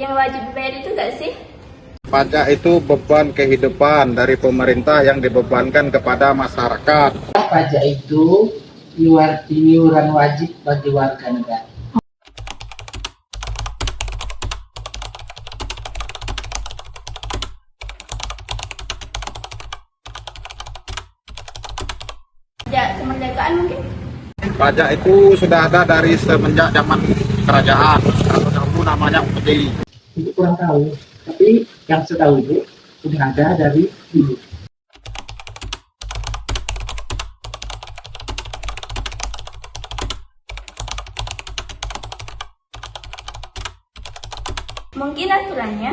yang wajib dibayar itu nggak sih? Pajak itu beban kehidupan dari pemerintah yang dibebankan kepada masyarakat. Pajak itu iuran wajib bagi warga negara. Pajak kemerdekaan mungkin? Pajak itu sudah ada dari semenjak zaman kerajaan. Kalau dahulu namanya upeti. Itu kurang tahu, tapi yang saya tahu itu sudah ada dari dulu. Mungkin aturannya?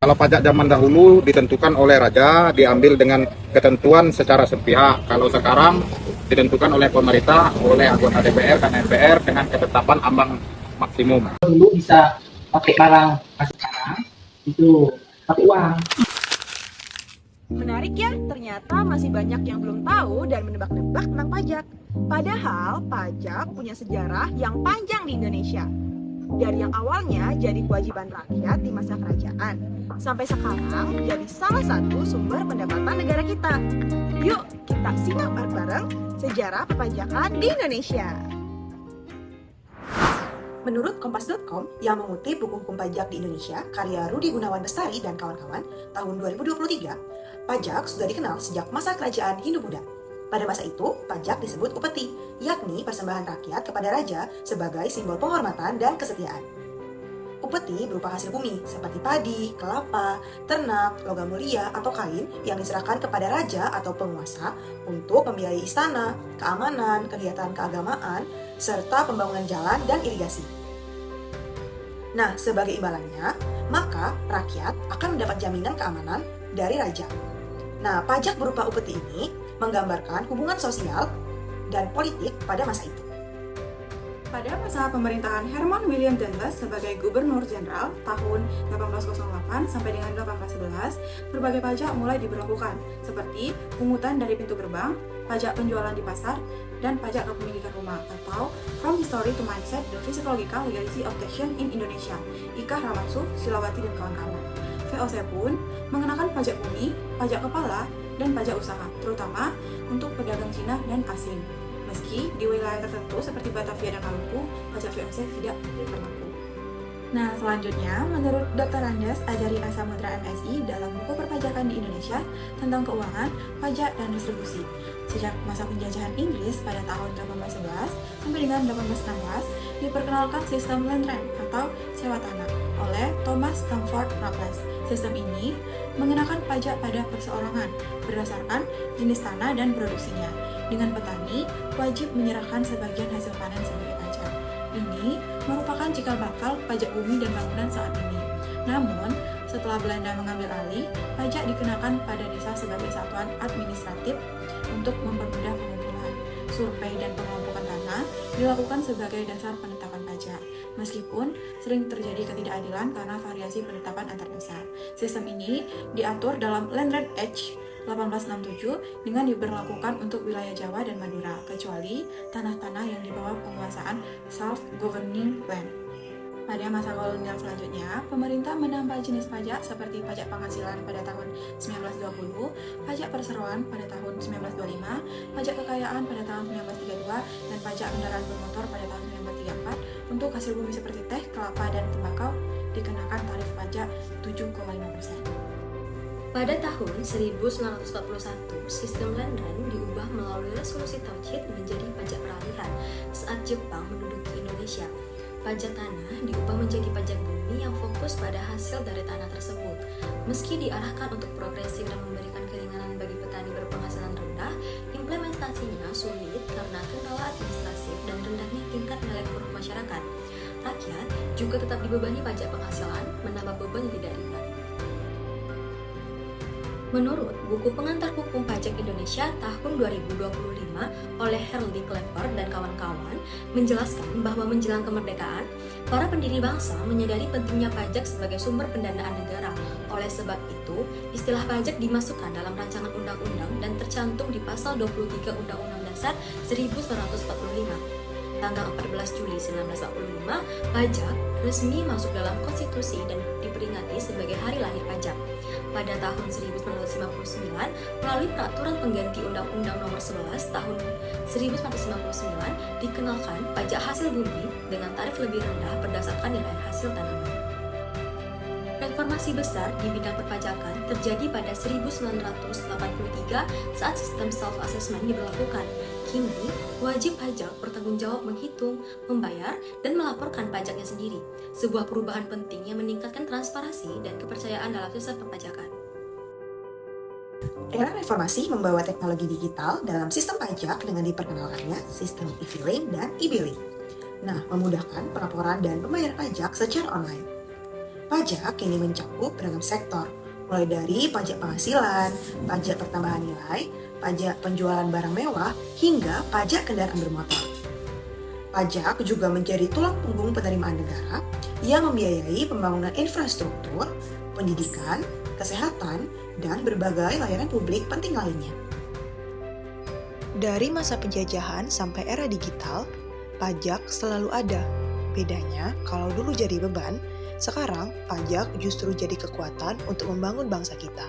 Kalau pajak zaman dahulu ditentukan oleh raja, diambil dengan ketentuan secara sepihak. Kalau sekarang ditentukan oleh pemerintah, oleh anggota DPR dan MPR dengan ketetapan ambang maksimum. Dulu bisa pakai barang, sekarang itu pakai uang. Menarik ya, ternyata masih banyak yang belum tahu dan menebak-nebak tentang pajak. Padahal pajak punya sejarah yang panjang di Indonesia. Dari yang awalnya jadi kewajiban rakyat di masa kerajaan, sampai sekarang jadi salah satu sumber pendapatan negara kita. Yuk, kita simak bareng-bareng sejarah perpajakan di Indonesia. Menurut Kompas.com yang mengutip buku hukum pajak di Indonesia, karya Rudi Gunawan Bestari dan kawan-kawan, tahun 2023, pajak sudah dikenal sejak masa kerajaan Hindu-Buddha. Pada masa itu, pajak disebut upeti, yakni persembahan rakyat kepada raja sebagai simbol penghormatan dan kesetiaan. Upeti berupa hasil bumi seperti padi, kelapa, ternak, logam mulia, atau kain yang diserahkan kepada raja atau penguasa untuk membiayai istana, keamanan, kegiatan keagamaan, serta pembangunan jalan dan irigasi. Nah, sebagai imbalannya, maka rakyat akan mendapat jaminan keamanan dari raja. Nah, pajak berupa upeti ini menggambarkan hubungan sosial dan politik pada masa itu. Pada masa pemerintahan Herman William Dundas sebagai Gubernur Jenderal tahun 1808 sampai dengan 1811, berbagai pajak mulai diberlakukan, seperti pungutan dari pintu gerbang, pajak penjualan di pasar, dan pajak kepemilikan rumah atau From History to Mindset, The Physiological Legality of Taxation in Indonesia, Ika Ramansu, Silawati, dan kawan-kawan. VOC pun mengenakan pajak bumi, pajak kepala, dan pajak usaha, terutama untuk pedagang Cina dan asing. Meski di wilayah tertentu seperti Batavia dan Maluku, pajak VOC tidak berlaku. Nah, selanjutnya, menurut Dr. Andes Ajari Asamudra MSI dalam buku perpajakan di Indonesia tentang keuangan, pajak, dan distribusi. Sejak masa penjajahan Inggris pada tahun 1811 sampai dengan 1816, diperkenalkan sistem land rent atau sewa tanah oleh Thomas Stamford Raffles. Sistem ini mengenakan pajak pada perseorangan berdasarkan jenis tanah dan produksinya. Dengan petani wajib menyerahkan sebagian hasil panen sebagai pajak. Ini merupakan cikal bakal pajak bumi dan bangunan saat ini. Namun, setelah Belanda mengambil alih, pajak dikenakan pada desa sebagai satuan administratif untuk mempermudah pengumpulan. Survei dan pengelompokan tanah dilakukan sebagai dasar penetapan pajak. Meskipun sering terjadi ketidakadilan karena variasi penetapan antar desa. Sistem ini diatur dalam Land Rent Act 1867 dengan diberlakukan untuk wilayah Jawa dan Madura, kecuali tanah-tanah yang di bawah penguasaan self-governing land. Pada masa kolonial selanjutnya, pemerintah menambah jenis pajak seperti pajak penghasilan pada tahun 1920, pajak perseroan pada tahun 1925, pajak kekayaan pada tahun 1932, dan pajak kendaraan bermotor pada tahun 1934. Untuk hasil bumi seperti teh, kelapa, dan tembakau dikenakan tarif pajak 7,5%. Pada tahun 1941, sistem land rent diubah melalui resolusi Tauhid menjadi pajak peralihan saat Jepang menduduki Indonesia. Pajak tanah diubah menjadi pajak bumi yang fokus pada hasil dari tanah tersebut. Meski diarahkan untuk progresif dan memberikan keringanan bagi petani berpenghasilan rendah, implementasinya sulit karena kendala administratif dan rendahnya tingkat nilai buruh masyarakat. Rakyat juga tetap dibebani pajak penghasilan, menambah beban yang tidak ringan. Menurut buku Pengantar Hukum Pajak Indonesia tahun 2025 oleh Herldy Klepper dan kawan-kawan menjelaskan bahwa menjelang kemerdekaan, para pendiri bangsa menyadari pentingnya pajak sebagai sumber pendanaan negara. Oleh sebab itu, istilah pajak dimasukkan dalam rancangan undang-undang dan tercantum di pasal 23 Undang-Undang Dasar 1945. Tanggal 14 Juli 1945, pajak resmi masuk dalam konstitusi dan diperingati sebagai Hari Lahir Pajak. Pada tahun 1959, melalui peraturan pengganti Undang-Undang Nomor 11 tahun 1959, dikenalkan pajak hasil bumi dengan tarif lebih rendah berdasarkan nilai hasil tanaman. Reformasi besar di bidang perpajakan terjadi pada 1983 saat sistem self-assessment diberlakukan. Kini, wajib pajak bertanggung jawab menghitung, membayar, dan melaporkan pajaknya sendiri. Sebuah perubahan penting yang meningkatkan transparansi dan kepercayaan dalam sistem perpajakan. Era reformasi membawa teknologi digital dalam sistem pajak dengan diperkenalkannya sistem e-filing dan e-billing. Nah, memudahkan pelaporan dan pembayaran pajak secara online. Pajak kini mencakup beragam sektor, mulai dari pajak penghasilan, pajak pertambahan nilai, pajak penjualan barang mewah, hingga pajak kendaraan bermotor. Pajak juga menjadi tulang punggung penerimaan negara yang membiayai pembangunan infrastruktur, pendidikan, kesehatan, dan berbagai layanan publik penting lainnya. Dari masa penjajahan sampai era digital, pajak selalu ada. Bedanya, kalau dulu jadi beban, sekarang pajak justru jadi kekuatan untuk membangun bangsa kita.